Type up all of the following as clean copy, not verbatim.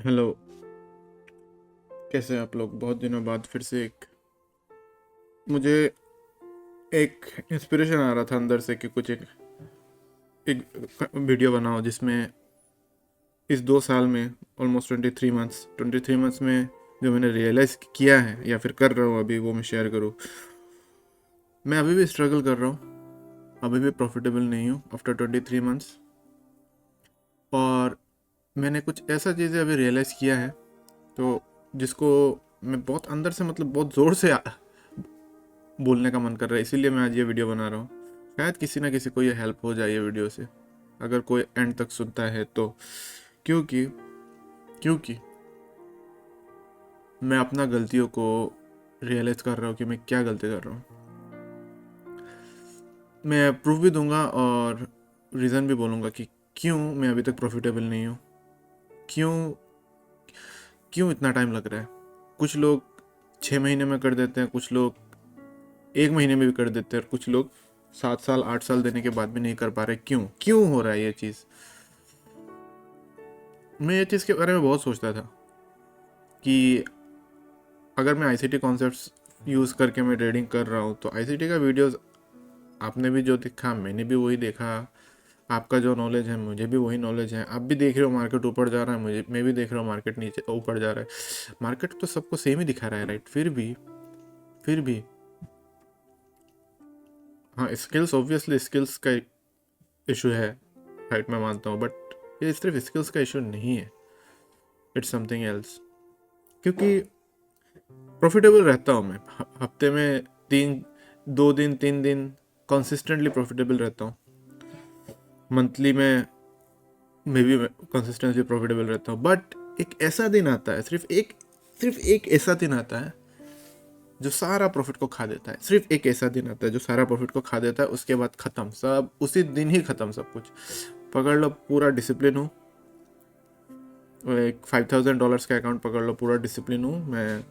Hello. कैसे हैं आप लोग? बहुत दिनों बाद फिर से मुझे एक इंस्पिरेशन आ रहा था अंदर से कि कुछ एक वीडियो बनाओ जिसमें इस 2 साल में ऑलमोस्ट 23 मंथ्स में जो मैंने रियलाइज़ किया है या फिर कर रहा हूँ अभी, वो मैं शेयर करूँ। मैं अभी भी स्ट्रगल कर रहा हूँ, अभी भी प्रॉफिटेबल नहीं हूँ आफ्टर 23 मंथ्स। और मैंने कुछ ऐसा चीज़ें अभी रियलाइज़ किया है तो जिसको मैं बहुत अंदर से, मतलब बहुत ज़ोर से बोलने का मन कर रहा है, इसीलिए मैं आज ये वीडियो बना रहा हूँ। शायद किसी ना किसी को ये हेल्प हो जाए ये वीडियो से, अगर कोई एंड तक सुनता है तो। क्योंकि क्योंकि मैं अपना गलतियों को रियलाइज़ कर रहा हूँ कि मैं क्या गलती कर रहा हूँ। मैं प्रूफ भी दूंगा और रीज़न भी बोलूँगा कि क्यों मैं अभी तक प्रॉफिटेबल नहीं हूँ, क्यों क्यों इतना टाइम लग रहा है। कुछ लोग 6 महीने में कर देते हैं, कुछ लोग 1 महीने में भी कर देते हैं, और कुछ लोग 7 साल 8 साल देने के बाद भी नहीं कर पा रहे। क्यों क्यों हो रहा है ये चीज़? मैं ये चीज़ के बारे में बहुत सोचता था कि अगर मैं आईसीटी कॉन्सेप्ट्स यूज़ करके मैं ट्रेडिंग कर रहा हूँ तो आईसीटी का वीडियोस आपने भी जो देखा मैंने भी वही देखा, आपका जो नॉलेज है मुझे भी वही नॉलेज है। आप भी देख रहे हो मार्केट ऊपर जा रहा है, मैं भी देख रहा हूँ मार्केट नीचे ऊपर जा रहा है। मार्केट तो सबको सेम ही दिखा रहा है, राइट? फिर भी हाँ, स्किल्स, ऑब्वियसली स्किल्स का इशू है, राइट, मैं मानता हूँ, बट ये सिर्फ स्किल्स का इशू नहीं है, इट्स समथिंग एल्स। क्योंकि प्रॉफिटेबल रहता हूँ मैं हफ्ते में 3 दिन कंसिस्टेंटली प्रॉफिटेबल रहता हूँ। मंथली में भी कंसिस्टेंटली प्रॉफिटेबल रहता हूँ। बट एक ऐसा दिन आता है, सिर्फ एक ऐसा दिन आता है जो सारा प्रॉफिट को खा देता है। सिर्फ एक ऐसा दिन आता है जो सारा प्रॉफिट को खा देता है, उसके बाद खत्म सब, उसी दिन ही खत्म सब कुछ। पकड़ लो, पूरा डिसिप्लिन हूँ, एक $5,000 का अकाउंट पकड़ लो, पूरा डिसिप्लिन हूँ मैं।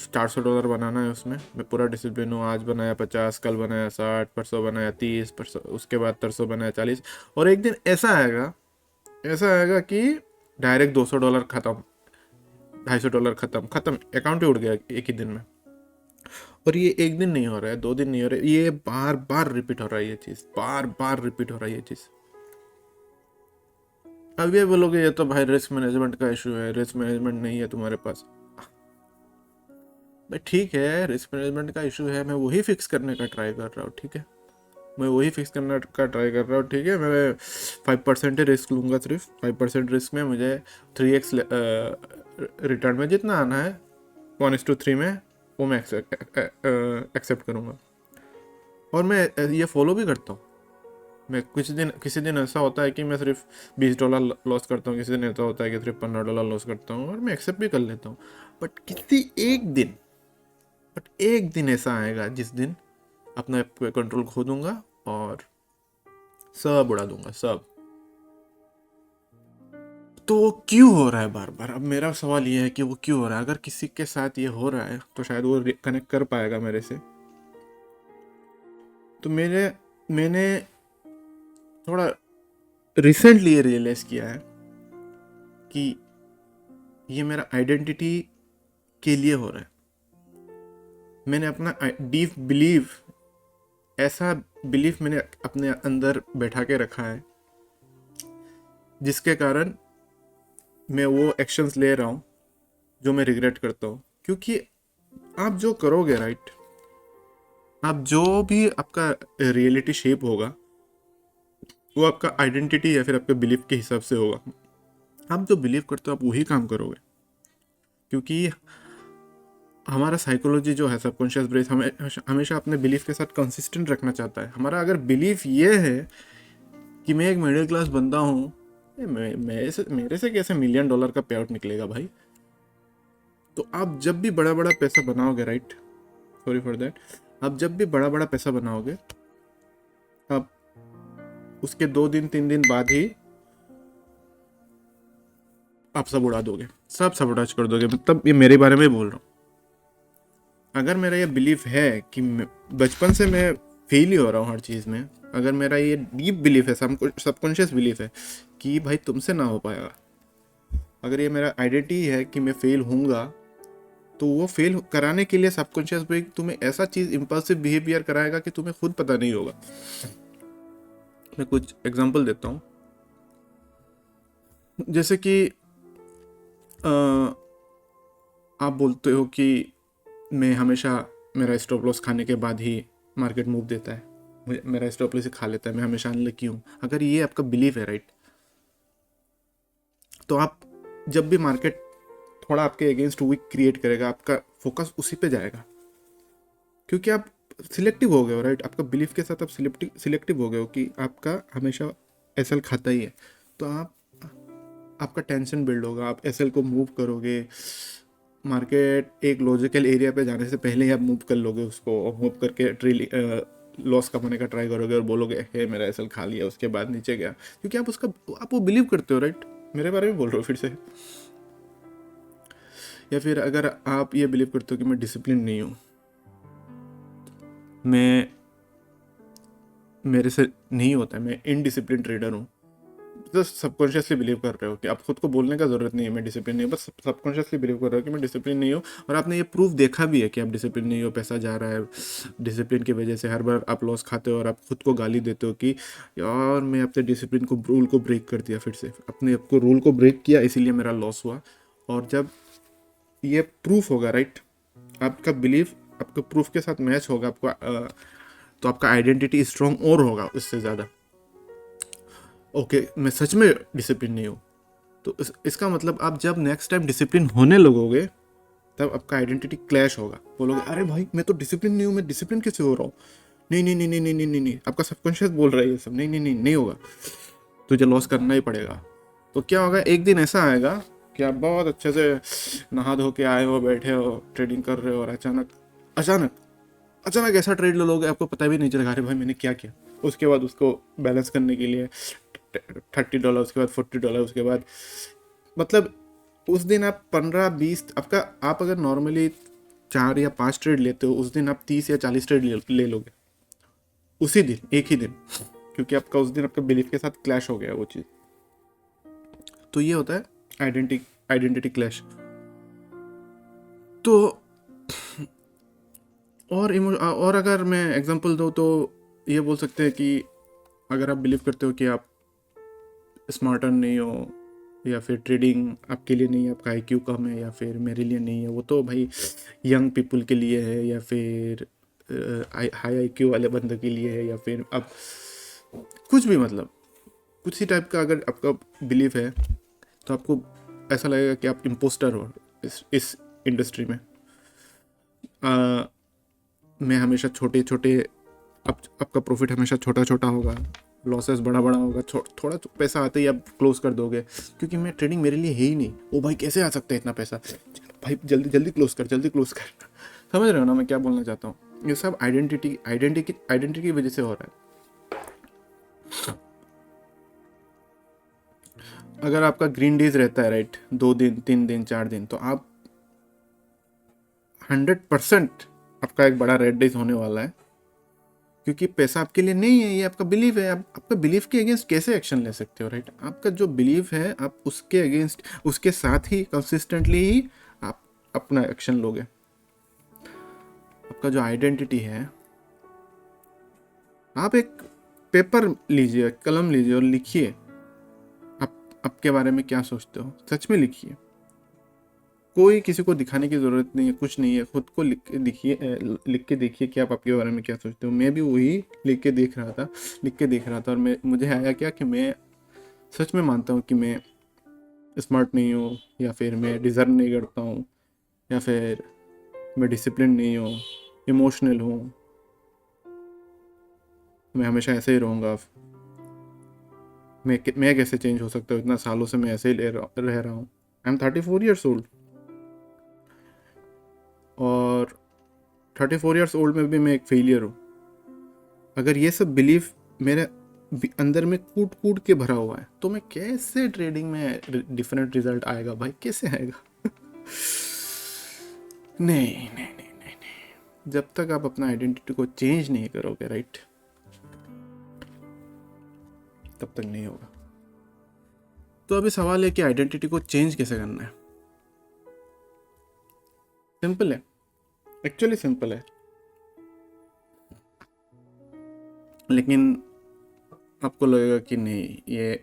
$400 बनाना है उसमें, मैं पूरा डिसिप्लिन हूँ। आज बनाया 50, कल बनाया 60, परसों बनाया 30, परसों उसके बाद तरसों बनाया 40। और एक दिन ऐसा आएगा कि डायरेक्ट $200 खत्म, $250 खत्म खत्म, अकाउंट ही उड़ गया एक ही दिन में। और ये एक दिन नहीं हो रहा है, 2 दिन नहीं हो रहा है, ये बार बार रिपीट हो रहा है, ये चीज़ बार बार रिपीट हो रहा है ये चीज़। अब ये बोलोगे ये तो भाई रिस्क मैनेजमेंट का इशू है, रिस्क मैनेजमेंट नहीं है तुम्हारे पास। भाई ठीक है, रिस्क मैनेजमेंट का इशू है, मैं वही फिक्स करने का ट्राई कर रहा हूँ, ठीक है, मैं वही फिक्स करने का ट्राई कर रहा हूँ, ठीक है। मैं 5% ही रिस्क लूँगा, सिर्फ 5% रिस्क में मुझे 3x रिटर्न में जितना आना है 1:3 में, वो मैं एक्सेप्ट करूँगा। और मैं ये फॉलो भी करता हूँ। मैं किसी दिन ऐसा होता है कि मैं सिर्फ $20 लॉस करता हूँ, किसी दिन ऐसा होता है कि सिर्फ $15 लॉस करता हूँ, और मैं एक्सेप्ट भी कर लेता हूँ। बट एक दिन ऐसा आएगा जिस दिन अपना कंट्रोल खो दूंगा और सब उड़ा दूंगा, सब। तो वो क्यों हो रहा है बार बार? अब मेरा सवाल ये है कि वो क्यों हो रहा है। अगर किसी के साथ ये हो रहा है तो शायद वो कनेक्ट कर पाएगा मेरे से। तो मैंने थोड़ा रिसेंटली ये रियलाइज किया है कि ये मेरा आइडेंटिटी के लिए हो रहा है। मैंने अपना डीप बिलीव, ऐसा बिलीफ मैंने अपने अंदर बैठा के रखा है जिसके कारण मैं वो एक्शंस ले रहा हूँ जो मैं रिग्रेट करता हूँ। क्योंकि आप जो करोगे, राइट, आप जो भी आपका रियलिटी शेप होगा वो आपका आइडेंटिटी या फिर आपके बिलीफ के हिसाब से होगा। आप जो बिलीव करते हो आप वही काम करोगे। क्योंकि हमारा साइकोलॉजी जो है, सबकॉन्शियस ब्रेन, हमें हमेशा अपने बिलीफ के साथ कंसिस्टेंट रखना चाहता है। हमारा अगर बिलीफ ये है कि मैं एक मिडिल क्लास बंदा हूँ, मेरे से कैसे $1,000,000 का पे आउट निकलेगा भाई। तो आप जब भी बड़ा बड़ा पैसा बनाओगे, राइट, सॉरी फॉर दैट, आप जब भी बड़ा बड़ा पैसा बनाओगे, आप उसके 2 दिन 3 दिन बाद ही आप सब उड़ा दोगे, सब सबोटाज कर दोगे। मतलब ये मेरे बारे में बोल रहा हूँ। अगर मेरा ये बिलीफ है कि बचपन से मैं फेल ही हो रहा हूँ हर चीज़ में, अगर मेरा ये डीप बिलीफ है, सबकॉन्शियस बिलीफ है कि भाई तुमसे ना हो पाएगा, अगर ये मेरा आइडेंटिटी है कि मैं फेल होऊंगा, तो वो फेल कराने के लिए सबकॉन्शियस ब्रेन तुम्हें ऐसा चीज इम्पल्सिव बिहेवियर कराएगा कि तुम्हें खुद पता नहीं होगा। मैं कुछ एग्जांपल देता हूँ। जैसे कि अ, आप बोलते हो कि मैं हमेशा मेरा स्टॉप लॉस खाने के बाद ही मार्केट मूव देता है, मुझे मेरा स्टॉप लॉस ही खा लेता है, मैं हमेशा अनलकी हूँ। अगर ये आपका बिलीफ है राइट, तो आप जब भी मार्केट थोड़ा आपके अगेंस्ट वीक क्रिएट करेगा, आपका फोकस उसी पे जाएगा, क्योंकि आप सिलेक्टिव हो गए हो राइट। आपका बिलीफ के साथ आप सिलेक्टिव हो गए हो कि आपका हमेशा एसएल खाता ही है। तो आप आपका टेंशन बिल्ड होगा, आप एसएल को मूव करोगे। मार्केट एक लॉजिकल एरिया पे जाने से पहले ही आप मूव कर लोगे उसको, और मूव करके लॉस कमाने का ट्राई करोगे और बोलोगे हे मेरा एसएल खा लिया, उसके बाद नीचे गया, क्योंकि आप वो बिलीव करते हो राइट। मेरे बारे में बोल रहे हो फिर से। या फिर अगर आप ये बिलीव करते हो कि मैं डिसिप्लिन नहीं हूँ, मैं मेरे से नहीं होता है, मैं इनडिसिप्लिन ट्रेडर हूँ, तो सबकॉन्शियसली बिलीव कर रहे हो कि आप खुद को बोलने का जरूरत नहीं है मैं डिसिप्लिन नहीं हूँ, बस सबकॉन्शियसली बिलीव कर रहे हो कि मैं डिसिप्लिन नहीं हूँ। और आपने ये प्रूफ देखा भी है कि आप डिसिप्लिन नहीं हो, पैसा जा रहा है डिसिप्लिन की वजह से, हर बार आप लॉस खाते हो और आप खुद को गाली देते हो कि यार मैं अपने डिसिप्लिन को, रूल को ब्रेक कर दिया, फिर से अपने आपको रूल को ब्रेक किया इसीलिए मेरा लॉस हुआ। और जब ये प्रूफ होगा राइट, आपका बिलीफ आपके प्रूफ के साथ मैच होगा, आपको तो आपका आइडेंटिटी स्ट्रांग और होगा उससे ज़्यादा। ओके मैं सच में डिसिप्लिन नहीं हूँ, तो इसका मतलब आप जब नेक्स्ट टाइम डिसिप्लिन होने लगोगे, तब आपका आइडेंटिटी क्लैश होगा। बोलोगे अरे भाई मैं तो डिसिप्लिन नहीं हूँ, मैं डिसिप्लिन कैसे हो रहा हूँ। नहीं नहीं नहीं नहीं नहीं नहीं नहीं नहीं, आपका सबकॉन्शियस बोल रहा है ये सब, नहीं नहीं नहीं नहीं होगा, तुझे लॉस करना ही पड़ेगा। तो क्या होगा, एक दिन ऐसा आएगा कि आप बहुत अच्छे से नहा धो के आए हो, बैठे हो, ट्रेडिंग कर रहे हो, और अचानक अचानक अचानक ऐसा ट्रेड ले लोगे आपको पता भी नहीं चलेगा अरे भाई मैंने क्या किया। उसके बाद उसको बैलेंस करने के लिए $30, उसके बाद $40, उसके बाद मतलब उस दिन आप 15-20 आपका, आप अगर नॉर्मली 4 या 5 ट्रेड लेते हो, उस दिन आप 30 या 40 ट्रेड ले लोगे उसी दिन, एक ही दिन, क्योंकि आपका उस दिन आपका बिलीफ के साथ क्लैश हो गया वो चीज़। तो ये होता है आइडेंटिटी क्लैश। तो और अगर मैं एग्जांपल दूँ तो ये बोल सकते हैं कि अगर आप बिलीव करते हो कि आप स्मार्टर नहीं हो, या फिर ट्रेडिंग आपके लिए नहीं है, आपका आईक्यू कम है, या फिर मेरे लिए नहीं है, वो तो भाई यंग पीपल के लिए है, या फिर हाई आईक्यू वाले बंदे के लिए है, या फिर आप कुछ भी मतलब कुछ ही टाइप का अगर आपका बिलीफ है, तो आपको ऐसा लगेगा कि आप इम्पोस्टर हो इस इंडस्ट्री में। मैं हमेशा छोटे छोटे, आपका प्रॉफिट हमेशा छोटा छोटा होगा, लॉसेस बड़ा बड़ा होगा, थोड़ा पैसा आते ही आप क्लोज कर दोगे, क्योंकि मैं ट्रेडिंग मेरे लिए है ही नहीं। ओ भाई कैसे आ सकता है इतना पैसा, भाई जल्दी जल्दी क्लोज कर, जल्दी क्लोज कर। समझ रहे हो ना मैं क्या बोलना चाहता हूँ। ये सब आइडेंटिटी की वजह से हो रहा है। अगर आपका ग्रीन डेज रहता है राइट, 2 दिन 3 दिन 4 दिन, तो आप 100% आपका एक बड़ा रेड डेज होने वाला है, क्योंकि पैसा आपके लिए नहीं है, ये आपका बिलीफ है। आप आपका बिलीफ के अगेंस्ट कैसे एक्शन ले सकते हो राइट। आपका जो बिलीफ है आप उसके अगेंस्ट, उसके साथ ही कंसिस्टेंटली ही आप अपना एक्शन लोगे। आपका जो आइडेंटिटी है, आप एक पेपर लीजिए, कलम लीजिए और लिखिए आप आपके बारे में क्या सोचते हो, सच में लिखिए। कोई किसी को दिखाने की ज़रूरत नहीं है, कुछ नहीं है, खुद को लिख के देखिए कि आप आपके बारे में क्या सोचते हो। मैं भी वही लिख के देख रहा था, और मुझे आया क्या कि मैं सच में मानता हूँ कि मैं स्मार्ट नहीं हूँ, या फिर मैं डिज़र्व नहीं करता हूँ, या फिर मैं डिसिप्लिन नहीं हूँ, इमोशनल हूँ, मैं हमेशा ऐसे ही रहूँगा। मैं कैसे चेंज हो सकता हूँ, इतना सालों से मैं ऐसे ही रह रहा हूँ। आई एम 34 ईयर्स ओल्ड, और 34 ईयर्स ओल्ड में भी मैं एक फेलियर हूँ। अगर ये सब बिलीफ मेरे अंदर में कूट कूट के भरा हुआ है, तो मैं कैसे ट्रेडिंग में डिफरेंट रिजल्ट आएगा भाई, कैसे आएगा। नहीं नहीं नहीं नहीं नहीं, जब तक आप अपना आइडेंटिटी को चेंज नहीं करोगे राइट, तब तक नहीं होगा। तो अभी सवाल है कि आइडेंटिटी को चेंज कैसे करना है। सिंपल है, एक्चुअली सिंपल है, लेकिन आपको लगेगा कि नहीं,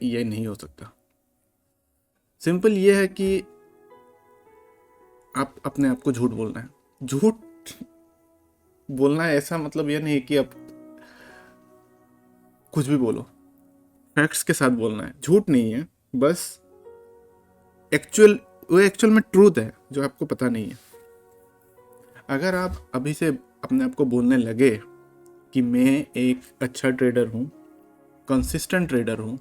ये नहीं हो सकता। सिंपल ये है कि आप अपने आप को झूठ बोलना है। झूठ बोलना है ऐसा मतलब ये नहीं कि आप कुछ भी बोलो, फैक्ट्स के साथ बोलना है। झूठ नहीं है, बस वो एक्चुअल में ट्रूथ है जो आपको पता नहीं है। अगर आप अभी से अपने आप को बोलने लगे कि मैं एक अच्छा ट्रेडर हूँ, कंसिस्टेंट ट्रेडर हूँ,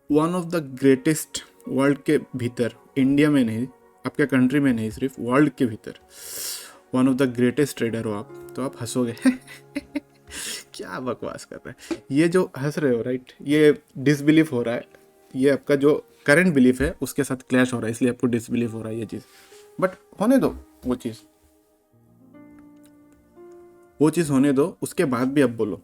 one of the greatest world के भीतर, इंडिया में नहीं, आपके कंट्री में नहीं, सिर्फ वर्ल्ड के भीतर one of the greatest trader हो आप, तो आप हंसोगे क्या बकवास कर रहे हैं। ये जो हंस रहे हो राइट, ये डिसबिलीफ हो रहा है, ये आपका जो करंट बिलीफ है उसके साथ क्लैश हो रहा है, इसलिए आपको डिसबिलीफ हो रहा है ये चीज़। बट होने दो वो चीज़ होने दो, उसके बाद भी अब बोलो,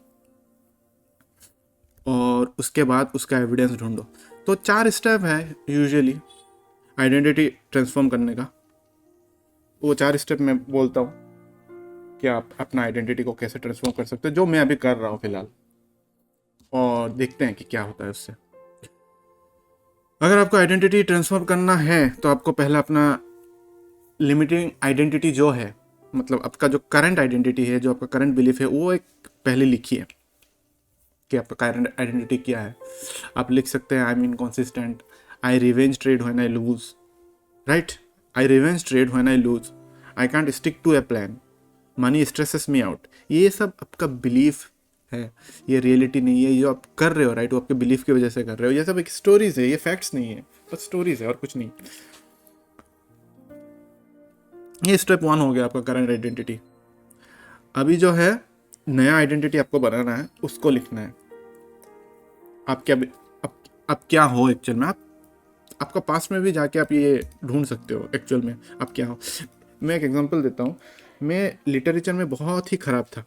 और उसके बाद उसका एविडेंस ढूंढो। तो 4 स्टेप है यूजुअली आइडेंटिटी ट्रांसफॉर्म करने का। वो 4 स्टेप मैं बोलता हूँ कि आप अपना आइडेंटिटी को कैसे ट्रांसफॉर्म कर सकते हो, जो मैं अभी कर रहा हूँ फिलहाल, और देखते हैं कि क्या होता है उससे। अगर आपको आइडेंटिटी ट्रांसफॉर्म करना है तो आपको पहले अपना लिमिटिंग आइडेंटिटी जो है, मतलब आपका जो करंट आइडेंटिटी है, जो आपका करंट बिलीफ है, वो एक पहले लिखिए कि आपका करंट आइडेंटिटी क्या है। आप लिख सकते हैं I am inconsistent, I revenge trade when I lose, right, I revenge trade when I lose, I can't stick to a plan, money stresses me out. ये सब आपका बिलीफ है, ये रियलिटी नहीं है। ये जो आप कर रहे हो राइट, वो आपके बिलीफ की वजह से कर रहे हो। ये सब एक स्टोरीज है, ये फैक्ट्स नहीं है, बस स्टोरीज है और कुछ नहीं। ये स्टेप 1 हो गया आपका करंट आइडेंटिटी। अभी जो है नया आइडेंटिटी आपको बनाना है, उसको लिखना है। आप क्या आप क्या हो एक्चुअल में। आपका पास्ट में भी जाके आप ये ढूंढ सकते हो एक्चुअल में आप क्या हो। मैं एक एग्जांपल देता हूँ। मैं लिटरेचर में बहुत ही ख़राब था।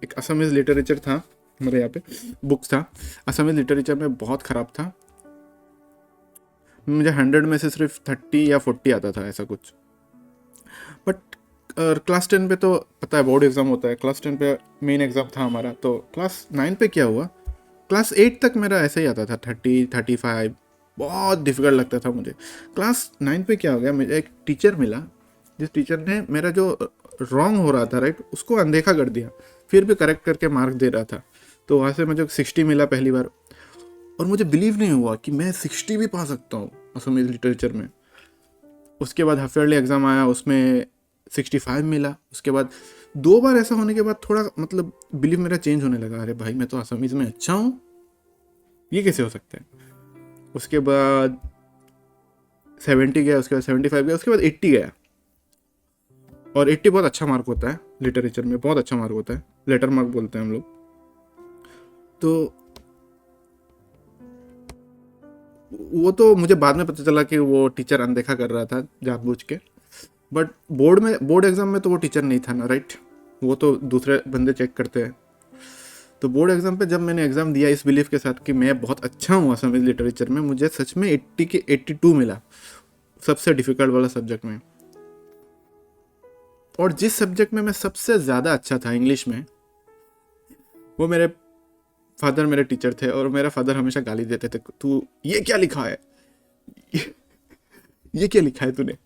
एक असमीज लिटरेचर था मेरे यहाँ पे, बुक था, असमीज लिटरेचर में बहुत ख़राब था। मुझे 100 में से सिर्फ 30 या 40 आता था, ऐसा कुछ। बट क्लास 10 पे तो पता है बोर्ड एग्ज़ाम होता है, क्लास 10 पे मेन एग्ज़ाम था हमारा। तो क्लास 9 पे क्या हुआ, क्लास 8 तक मेरा ऐसा ही आता था, 30 35, बहुत डिफिकल्ट लगता था मुझे। क्लास 9 पे क्या हो गया, मुझे एक टीचर मिला, जिस टीचर ने मेरा जो रॉन्ग हो रहा था राइट, उसको अनदेखा कर दिया, फिर भी करेक्ट करके मार्क दे रहा था। तो वहाँ से मुझे 60 मिला पहली बार, और मुझे बिलीव नहीं हुआ कि मैं 60 भी पा सकता हूँ असमीज लिटरेचर में। उसके बाद हाफ ईयरली एग्ज़ाम आया, उसमें 65 मिला। उसके बाद 2 बार ऐसा होने के बाद थोड़ा मतलब बिलीव मेरा चेंज होने लगा, अरे भाई मैं तो असमीज में अच्छा हूँ, ये कैसे हो सकता है। उसके बाद 70 गया, उसके बाद 75 गया, उसके बाद 80 गया। और 80 बहुत अच्छा मार्क होता है लिटरेचर में, बहुत अच्छा मार्क होता है, लेटर मार्क बोलते हैं हम लोग। तो वो तो मुझे बाद में पता चला कि वो टीचर अनदेखा कर रहा था जानबूझ के। बट बोर्ड एग्जाम में तो वो टीचर नहीं था ना राइट, वो तो दूसरे बंदे चेक करते हैं। तो बोर्ड एग्जाम पे जब मैंने एग्जाम दिया इस बिलीफ के साथ कि मैं बहुत अच्छा हूँ असमीज लिटरेचर में, मुझे सच में 80 के 82 मिला, सबसे डिफिकल्ट वाला सब्जेक्ट में। और जिस सब्जेक्ट में मैं सबसे ज़्यादा अच्छा था, इंग्लिश में, वो मेरे फादर मेरे टीचर थे। और मेरा फादर हमेशा गाली देते थे, तू ये क्या लिखा है, ये क्या लिखा है तूने,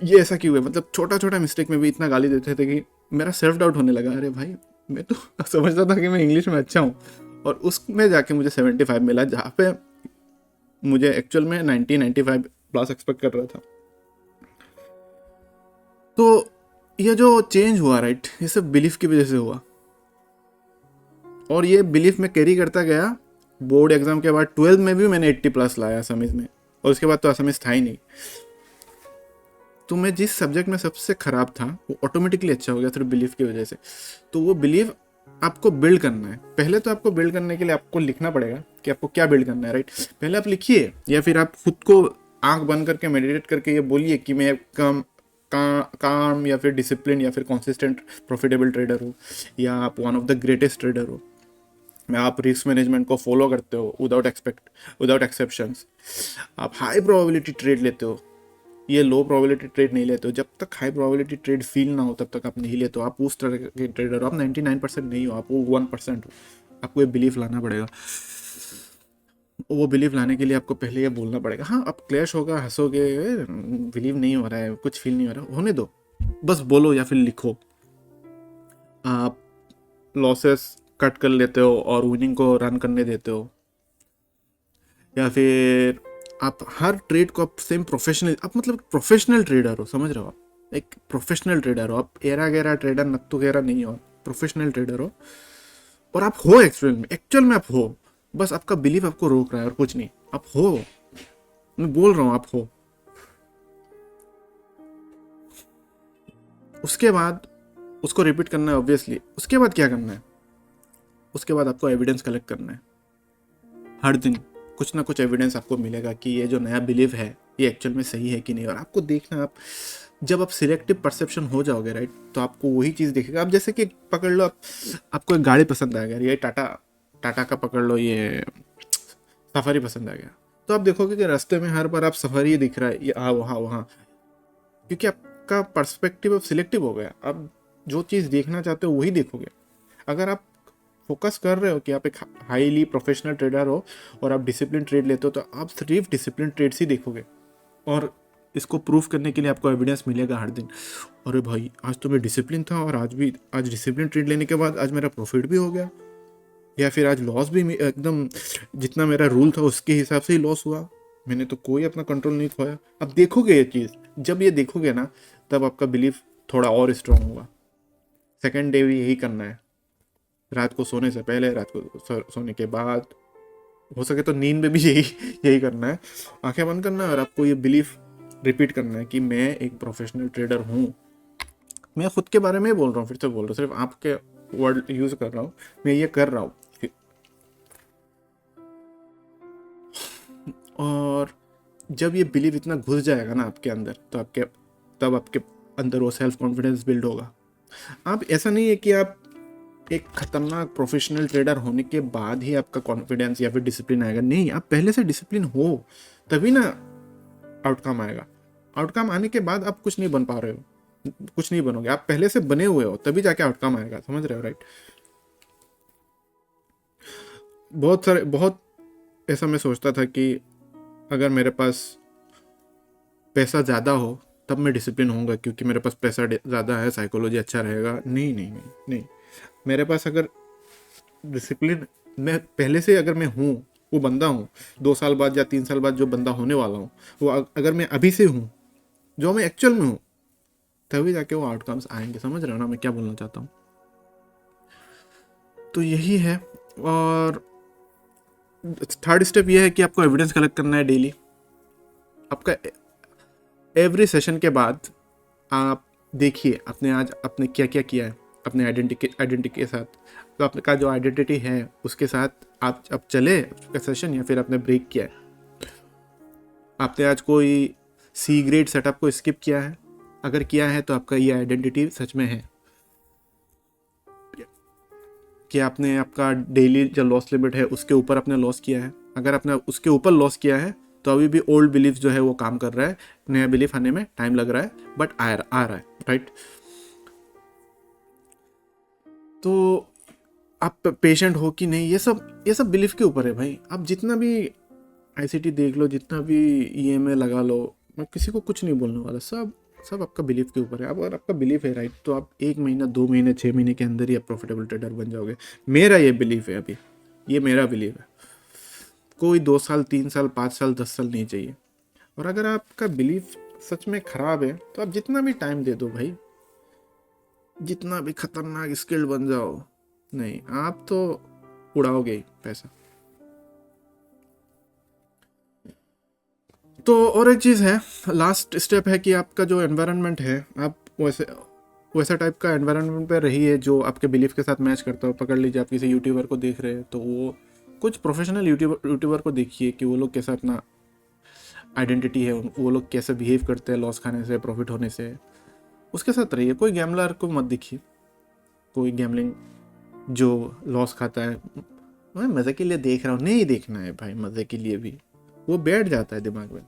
ये ऐसा क्यों है। मतलब छोटा छोटा मिस्टेक में भी इतना गाली देते थे कि मेरा सेल्फ डाउट होने लगा, अरे भाई मैं तो समझता था कि मैं इंग्लिश में अच्छा हूँ। और उसमें जाके मुझे 75 मिला, जहाँ पे मुझे एक्चुअल में 95 प्लस एक्सपेक्ट कर रहा था। तो ये जो चेंज हुआ राइट, ये सब बिलीफ की वजह से हुआ। और ये बिलीफ में कैरी करता गया। बोर्ड एग्जाम के बाद 12 में भी मैंने 80 प्लस लाया असमीज में, और उसके बाद तो असमीज था ही नहीं। तो मैं जिस सब्जेक्ट में सबसे खराब था वो ऑटोमेटिकली अच्छा हो गया सिर्फ बिलीफ की वजह से। तो वो बिलीफ आपको बिल्ड करना है। पहले तो आपको बिल्ड करने के लिए आपको लिखना पड़ेगा कि आपको क्या बिल्ड करना है राइट। पहले आप लिखिए, या फिर आप खुद को आंख बंद करके मेडिटेट करके ये बोलिए कि मैं काम या फिर डिसिप्लिन या फिर कॉन्सिस्टेंट प्रॉफिटेबल ट्रेडर हो, या आप one of the greatest trader हो। मैं आप रिस्क मैनेजमेंट को फॉलो करते हो विदाउट एक्सेप्शंस, आप हाई प्रोबेबिलिटी ट्रेड लेते हो, ये लो प्रोबेबिलिटी ट्रेड नहीं लेते हो। जब तक हाई प्रोबेबिलिटी ट्रेड फील ना हो तब तक आप नहीं लेते हो। आप उस तरह के ट्रेडर हो, आप 99% नहीं हो, आप वो 1% हो। आपको ये बिलीफ लाना पड़ेगा। वो बिलीव लाने के लिए आपको पहले ये बोलना पड़ेगा। हाँ, आप क्लैश होगा, हंसोगे, बिलीव नहीं हो रहा है, कुछ फील नहीं हो रहा, होने दो, बस बोलो या फिर लिखो। आप लॉसेस कट कर लेते हो और विनिंग को रन करने देते हो, या फिर आप हर ट्रेड को आप सेम प्रोफेशनल, आप मतलब प्रोफेशनल ट्रेडर हो, समझ रहे हो? आप एक प्रोफेशनल ट्रेडर हो, आप एरा गैरा ट्रेडर, नत्तू गैरा नहीं हो, प्रोफेशनल ट्रेडर हो। और आप हो एक्चुअल में आप हो, बस आपका बिलीफ आपको रोक रहा है और कुछ नहीं। आप हो, मैं बोल रहा हूँ, आप हो। उसके बाद उसको रिपीट करना है ऑब्वियसली। उसके बाद क्या करना है? उसके बाद आपको एविडेंस कलेक्ट करना है। हर दिन कुछ ना कुछ एविडेंस आपको मिलेगा कि ये जो नया बिलीव है ये एक्चुअल में सही है कि नहीं। और आपको देखना, आप जब आप सिलेक्टिव परसेप्शन हो जाओगे राइट, तो आपको वही चीज़ दिखेगा। आप जैसे कि पकड़ लो, आपको एक गाड़ी पसंद आ गया, ये टाटा टाटा का पकड़ लो, ये सफारी पसंद आ गया, तो आप देखोगे कि रास्ते में हर बार आप सफारी ही दिख रहा है, ये वहाँ वहाँ, क्योंकि आपका पर्सपेक्टिव अब सिलेक्टिव हो गया। आप जो चीज़ देखना चाहते हो वही देखोगे। अगर आप फोकस कर रहे हो कि आप एक हाईली प्रोफेशनल ट्रेडर हो और आप डिसिप्लिन ट्रेड लेते हो, तो आप सिर्फ डिसिप्लिन ट्रेड्स ही देखोगे। और इसको प्रूफ करने के लिए आपको एविडेंस मिलेगा हर दिन। अरे भाई, आज तो मैं डिसिप्लिन था और आज डिसिप्लिन ट्रेड लेने के बाद आज मेरा प्रॉफिट भी हो गया, या फिर आज लॉस भी एकदम जितना मेरा रूल था उसके हिसाब से ही लॉस हुआ, मैंने तो कोई अपना कंट्रोल नहीं खोया। अब देखोगे ये चीज़, जब ये देखोगे ना, तब आपका बिलीफ थोड़ा और स्ट्रांग होगा। सेकेंड डे भी यही करना है, रात को सोने से पहले, रात को सोने के बाद, हो सके तो नींद में भी यही यही करना है। आंखें बंद करना है और आपको ये बिलीफ रिपीट करना है कि मैं एक प्रोफेशनल ट्रेडर हूँ। मैं खुद के बारे में ही बोल रहा हूँ, फिर से बोल रहा हूँ, सिर्फ आपके वर्ड यूज कर रहा हूँ, मैं ये कर रहा हूँ। और जब ये बिलीव इतना घुस जाएगा ना आपके अंदर, तो तब आपके अंदर वो सेल्फ कॉन्फिडेंस बिल्ड होगा। आप ऐसा नहीं है कि आप एक खतरनाक प्रोफेशनल ट्रेडर होने के बाद ही आपका कॉन्फिडेंस या फिर डिसिप्लिन आएगा, नहीं, आप पहले से डिसिप्लिन हो तभी ना आउटकम आएगा। आउटकम आने के बाद आप कुछ नहीं बन पा रहे हो, कुछ नहीं बनोगे, आप पहले से बने हुए हो, तभी जाके आउटकम आएगा, समझ रहे हो? राइट। बहुत ऐसा मैं सोचता था कि अगर मेरे पास पैसा ज़्यादा हो तब मैं डिसिप्लिन होऊंगा, क्योंकि मेरे पास पैसा ज़्यादा है, साइकोलॉजी अच्छा रहेगा। नहीं नहीं नहीं नहीं, मेरे पास अगर डिसिप्लिन, मैं पहले से अगर मैं हूँ, वो बंदा हूँ, 2 साल बाद या 3 साल बाद जो बंदा होने वाला हूँ, वो अगर मैं अभी से हूँ, जो मैं एक्चुअल में हूँ, तभी जाके वो आउटकम्स आएंगे। समझ रहे हो ना मैं क्या बोलना चाहता हूँ? तो यही है। और थर्ड स्टेप ये है कि आपको एविडेंस कलेक्ट करना है डेली। आपका एवरी सेशन के बाद आप देखिए आपने क्या क्या किया है अपने आइडेंटिटी के साथ। तो आपका जो आइडेंटिटी है उसके साथ आप अब चले आपका सेशन, या फिर आपने ब्रेक किया है, आपने आज कोई सी ग्रेड सेटअप को स्किप किया है, अगर किया है तो आपका ये आइडेंटिटी सच में है कि आपने आपका डेली जो लॉस लिमिट है उसके ऊपर आपने लॉस किया है। अगर आपने उसके ऊपर लॉस किया है तो अभी भी ओल्ड बिलीफ जो है वो काम कर रहा है, नया बिलीफ आने में टाइम लग रहा है, बट आ रहा है, राइट। तो आप पेशेंट हो कि नहीं, ये सब बिलीफ के ऊपर है भाई। आप जितना भी आईसीटी देख लो, जितना भी ईएमए लगा लो, मैं किसी को कुछ नहीं बोलने वाला, सब सब आपका बिलीफ के ऊपर है। अब अगर आपका बिलीफ है राइट, तो आप 1 महीना, 2 महीने, 6 महीने के अंदर ही आप प्रॉफिटेबल ट्रेडर बन जाओगे। मेरा ये बिलीफ है, अभी ये मेरा बिलीफ है। कोई 2 साल, 3 साल, 5 साल, 10 साल नहीं चाहिए। और अगर आपका बिलीफ सच में खराब है तो आप जितना भी टाइम दे दो भाई, जितना भी खतरनाक स्किल्ड बन जाओ, नहीं, आप तो उड़ाओगे ही पैसा। तो और एक चीज़ है, लास्ट स्टेप है कि आपका जो एनवायरनमेंट है, आप वैसा टाइप का एनवायरनमेंट पे रहिए जो आपके बिलीफ के साथ मैच करता हो। पकड़ लीजिए आप किसी यूट्यूबर को देख रहे हैं, तो वो कुछ प्रोफेशनल यूट्यूबर को देखिए कि वो लोग कैसा अपना आइडेंटिटी है, वो लोग कैसे बिहेव करते हैं लॉस खाने से, प्रॉफिट होने से, उसके साथ रहिए। कोई गैमलर को मत देखिए, कोई गैमलिंग जो लॉस खाता है मैं मजे के लिए देख रहा हूँ, नहीं देखना है भाई मजे के लिए भी, वो बैठ जाता है दिमाग में।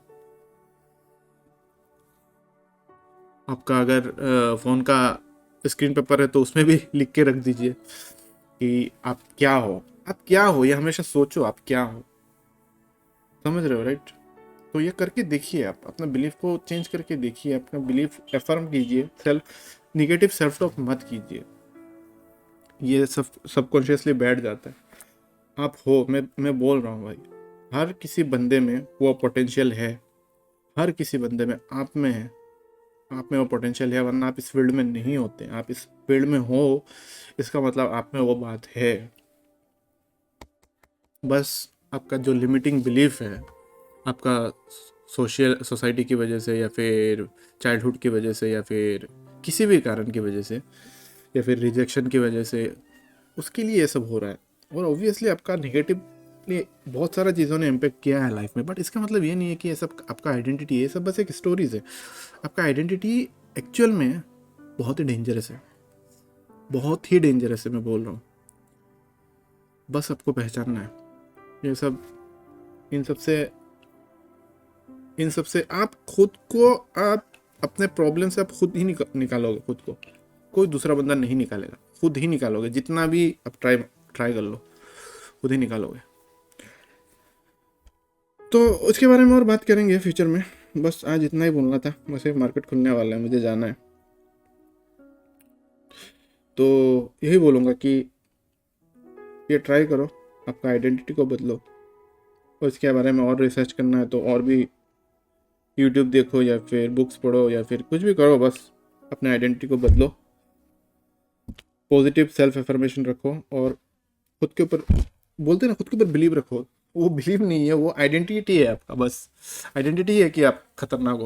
आपका अगर फोन का स्क्रीन पेपर है तो उसमें भी लिख के रख दीजिए कि आप क्या हो, आप क्या हो, ये हमेशा सोचो आप क्या हो। समझ रहे हो राइट? तो ये करके देखिए, आप अपना बिलीफ को चेंज करके देखिए, अपना बिलीफ एफर्म कीजिए, सेल्फ निगेटिव सेल्फ टॉक मत कीजिए, ये सब सबकॉन्शियसली बैठ जाता है। आप हो, मैं बोल रहा हूँ भाई, हर किसी बंदे में वो पोटेंशियल है, हर किसी बंदे में, आप में है, आप में वो पोटेंशियल है, वरना आप इस फील्ड में नहीं होते। आप इस फील्ड में हो, इसका मतलब आप में वो बात है। बस आपका जो लिमिटिंग बिलीफ है, आपका सोसाइटी की वजह से, या फिर चाइल्डहुड की वजह से, या फिर किसी भी कारण की वजह से, या फिर रिजेक्शन की वजह से, उसके लिए ये सब हो रहा है। और ऑब्वियसली आपका नेगेटिवली बहुत सारा चीज़ों ने इम्पेक्ट किया है लाइफ में, बट इसका मतलब ये नहीं है कि ये सब आपका आइडेंटिटी है, ये सब बस एक स्टोरीज है। आपका आइडेंटिटी एक्चुअल में बहुत ही डेंजरस है, बहुत ही डेंजरस है, मैं बोल रहा हूँ। बस आपको पहचानना है। ये सब, इन सब से आप खुद को, आप अपने प्रॉब्लम से आप खुद ही निकालोगे खुद को, कोई दूसरा बंदा नहीं निकालेगा, खुद ही निकालोगे। जितना भी आप ट्राई कर लो, खुद ही निकालोगे। तो उसके बारे में और बात करेंगे फ्यूचर में, बस आज इतना ही बोलना था। वैसे मार्केट खुलने वाला है, मुझे जाना है, तो यही बोलूँगा कि ये ट्राई करो, आपका आइडेंटिटी को बदलो। और इसके बारे में और रिसर्च करना है तो और भी यूट्यूब देखो, या फिर बुक्स पढ़ो, या फिर कुछ भी करो, बस अपने आइडेंटिटी को बदलो, पॉजिटिव सेल्फ एफर्मेशन रखो, और खुद के ऊपर, बोलते हैं ना, खुद के ऊपर बिलीव रखो। वो बिलीव नहीं है, वो आइडेंटिटी है आपका, बस आइडेंटिटी है कि आप खतरनाक हो।